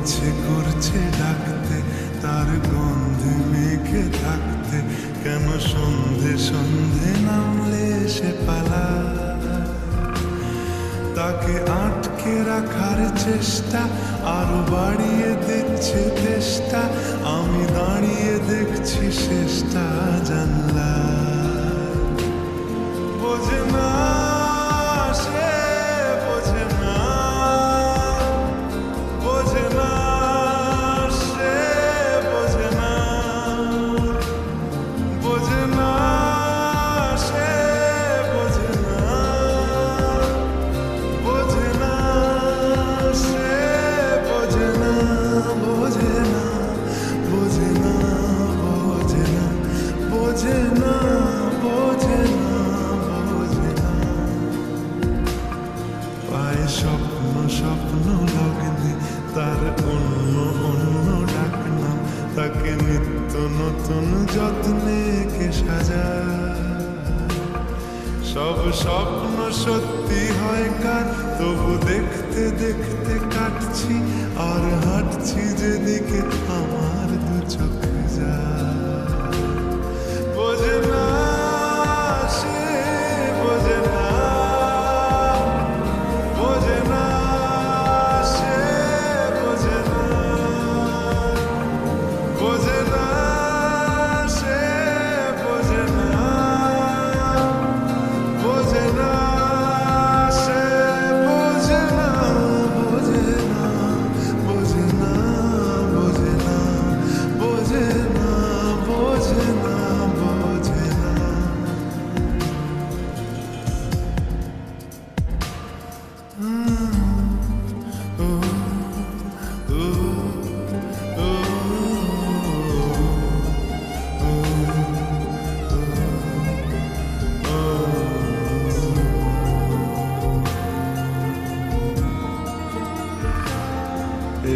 ইচ্ছে করছে ডাকতে, তার গন্ধে মেঘে থাকতে, কেন সন্ধে সন্ধে নামলে সে পালায়। তাকে আটকে রাখার চেষ্টা আরো বাড়িয়ে দিচ্ছে তেষ্টা, আমি দাঁড়িয়ে দেখছি শেষটা জানলায়। বোঝে না সে, বোঝে না, বোঝে না সে, বোঝে না, বোঝে না সে, বোঝে না, বোঝে না সে, বোঝে না, বোঝে না, বোঝে না, বোঝে না, বোঝে না, বোঝে না, বোঝে না। পায়ে স্বপ্ন স্বপ্ন লগ্নে তার অন্য অন্য ডাকনাম, তাকে নিত্য নতুন যত্নে কে সাজায়। সব স্বপ্ন সত্যি হয় কার, তবু দেখতে দেখতে কাটছি আর হাঁটছি যেদিকে আমার দু চোখ যায়। বোঝে না সে, বোঝে না, বোঝে না সে, বোঝে না, বোঝে না সে, বোঝে না, বোঝে না সে, বোঝে না, বোঝে না, বোঝে না, বোঝে না, বোঝে না, বোঝে না, বোঝে না।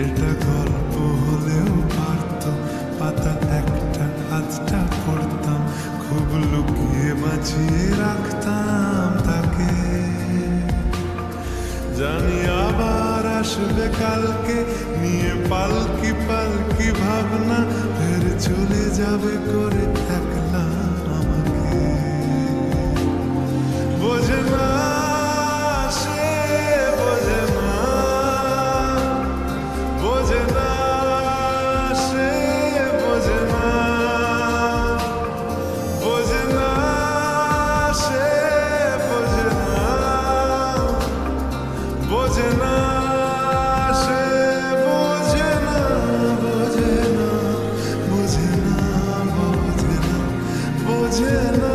এটা গল্প হলেও পারত, পাতা একটা হাতটা পড়তাম, খুব লুকিয়ে বাঁচিয়ে রাখতাম তাকে। জানি আবার আসবে কালকে, নিয়ে পালকি পালকি ভাবনা, ফের চলে যাবে করে একলা আমাকে। বোঝে না সে, বোঝে না, বোঝে না সে, বোঝে না, বোঝে না সে, বোঝে না, বোঝে না সে, বোঝে না, বোঝে না, বোঝে না, বোঝে না, বোঝে না,